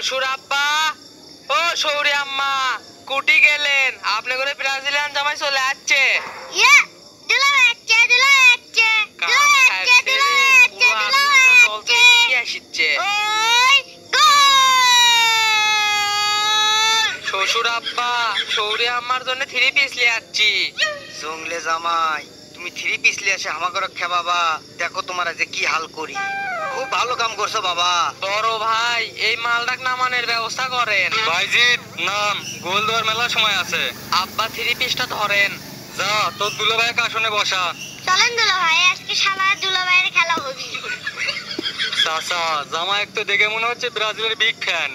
সুরাব্বা ও সৌরি আম্মা কুটি গেলেন আপনি করে ব্রাজিলিয়ান জামাই চলে আসছে ইয়া দিলা আসছে কি আসছে ওই গোল শ্বশুর আব্বা সৌরি আম্মার জন্য 3 পিস লিয়ে আসছি জংলে জামাই তুমি 3 পিস লিয়ে এসে আমাকে রক্ষা বাবা দেখো তোমার আজ কি হাল করি খুব ভালো কাম করছো বাবা বড় ভাই এই মালটাক নামানোর ব্যবস্থা করেন ভাইজিৎ নাম গোল দেওয়ার মেলা সময় আছে। আব্বা 3 পিসটা ধরেন যা তোর দুলো ভাই আসনে বসা। চলেন দুলা ভাই আজকে সারা দুলা ভাইয়ের খেলা হবে। চাচা জামা একটু দেখে মনে হচ্ছে ব্রাজিলের বিগ ফ্যান।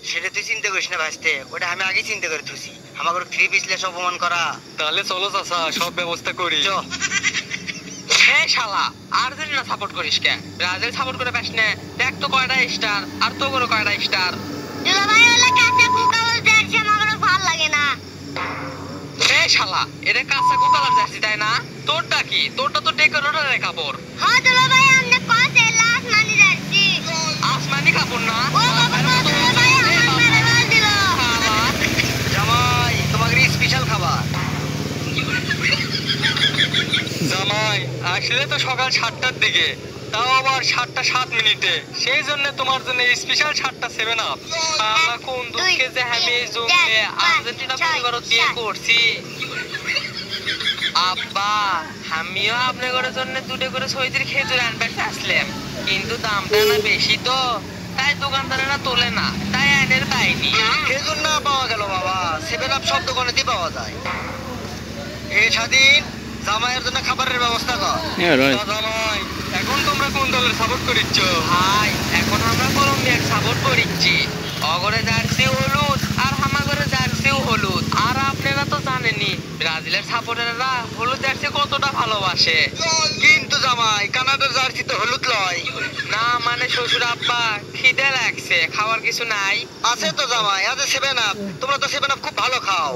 সেটা তুই চিন্তা করিস না ভাইস্তে ওটা আমি আগে চিন্তা করে থুছি আমাকে 3 পিস লিয়ে অপমান করা তাহলে চলো চাচা সব ব্যবস্থা করি। চ এই শালা আর্জেন্টিনা সাপোর্ট করিস কে ব্রাজিল সাপোর্ট করে পাস না দেখ তো কয়টা স্টার আর তো করে কয়টা স্টার দুলা ভাই ওলা কাঁচা কুকাবল দেখছে আমার ভালো লাগে না। এই শালা এটা কাঁচা কোকালার জার্সি তাই না তোরটা কি তোরটা তো ডেকোরেটরের কাপড় হ্যাঁ দুলা ভাই আমনে কসে লাস্ট মানি যাচ্ছি আসমানি কাপড় না ও বাবা দুলা ভাই আমার মেরে বল দিল জামাই তোমাকে স্পেশাল খাবার জামাই আসলে তো সকাল 7টার দিকে তাও আবার 7টা 7 মিনিটে সেই জন্য তোমার জন্য স্পেশাল 7টা 7 আপ। আমরা কোন দুঃখে যে আমি এই জঙ্গলে আর্জেন্টিনা পরিবারত বিয়ে করছি আব্বা আমিও আপনার ঘরের জন্য 2টা করে সইজির খেজুর আনবে আসলাম কিন্তু দামটা না বেশি তো তাই দোকানদারেরা তোলে না তাই আইনের পাইনি খেজুর না পাওয়া গেল বাবা 7 আপ সব দোকানেই পাওয়া যায়। এই স্বাধীন জামাইয়ের জন্য খাবারের ব্যবস্থা কর। তা জামাই এখন তোমরা কোন দলের সাপোর্ট করিচ্ছ? ভাই এখন আমরা কলম্বিয়ার সাপোর্ট করিচ্ছি অগরে জার্সি হলুদ আর হামাগরে জার্সিও হলুদ আর আপনারা তো জানেনই ব্রাজিলের সাপোর্টাররা হলুদ জার্সি কতটা ভালোবাসে কিন্তু জামাই কানাডার জার্সি তো হলুদ লয় না মানে শ্বশুর আব্বা খিদে লাগছে খাওয়ার কিছু নাই আছে তো জামাই আছে 7 আপ তোমরা তো 7 আপ খুব ভালো খাও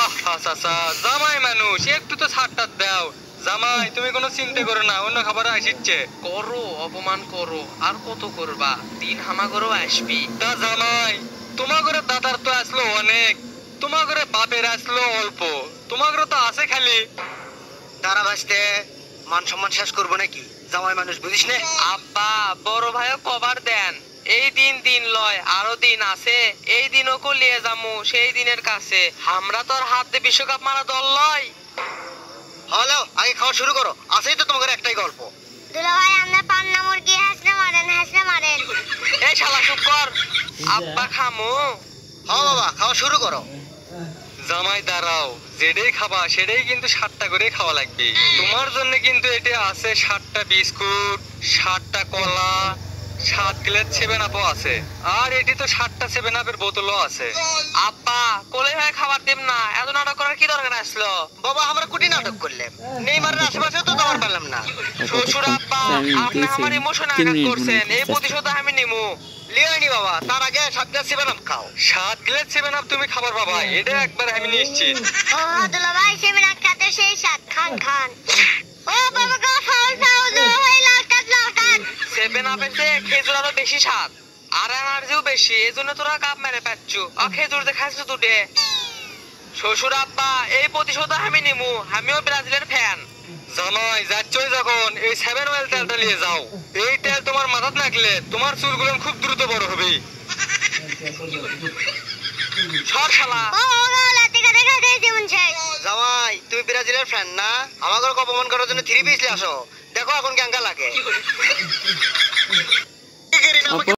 আহা চাচা জামাই মানুষ একটু তো ছাড়টা দাও। জামাই তুমি কোনো চিন্তা করো না অন্য খাবার আসিচ্ছে। করো অপমান করো আর কত করবা দিন হামাগরেও আসবি তা জামাই তোমার ঘরে দাদার তো আসলো অনেক তোমার ঘরে বাপের আসলো অল্প তোমার ঘরে তো আছে খালি। তারা ভাসতে মান সম্মান শেষ করবো নাকি জামাই মানুষ বুঝিস না আব্বা বড় ভাইও কভার দেন এই দিন দিন লয় আরো দিন আছে এই দিনও কলিয়ে যামু সেই দিনের কাছে আমরা তো আর হাত দিয়ে বিশ্বকাপ মারা দল লয় হ্যালো আগে খাওয়া শুরু করো আছেই তো তোমাদের একটাই গল্প দুলা ভাই আমনে পান্না মুরগি হাসনে মারেন এই শালা চুপ কর আব্বা খামু হ্যাঁ বাবা খাওয়া শুরু করো জামাই দাঁড়াও যেটাই খাবা সেটাই কিন্তু 7টা করে খাওয়া লাগবে। তোমার জন্য কিন্তু এটা আছে 7টা বিস্কুট 7টা কলা 7 গ্লাস 7 আপও আছে আর এটি তো 7টা 7 আপের বোতলও আছে। আব্বা কোলে ভাই খাবার দেব না এত নাটক করার কি দরকার আসলো বাবা আমরা কুটি নাটক করলাম নেইমারের আশেপাশে তো যাওয়ার পেলাম না শ্বশুর আব্বা আপনি আমার ইমোশন আঘাত করছেন এই প্রতিশোধ আমি নিমু লিওনি বাবা তার আগে 7 গ্লাস 7 আপ খাও 7 গ্লাস 7 আপ তুমি খাবার বাবা এটা একবার আমি নিশ্চিত। ও দুলা ভাই সেমিনা খাতে সেই সাত খান ও বাবা গো ফাউল দুলা ভাই লাল কাট 7 আপের চেয়ে খেজুর আরো বেশি স্বাদ আর এনার্জিও বেশি এজন্য তোরা কাপ মেরে পাচ্ছু আর খেজুর দিয়ে খাইছো দুটে শ্বশুর আব্বা এই প্রতিশোধ আমি নিমু আমিও ব্রাজিলের ফ্যান। জামাই যাচ্ছই যখন এই 7 ওয়েল তেলটা নিয়ে যাও এই তেল তোমার মাথাত লাগলে তোমার চুলগুলো খুব দ্রুত বড় হবে। সর শালা ও লাতে কাটে খাতে যেমন চাই জামাই তুমি ব্রাজিলের ফ্যান না আমাকে অপমান করার জন্য 3 পিস নিয়ে আসো দেখো এখন কেঙ্কা লাগে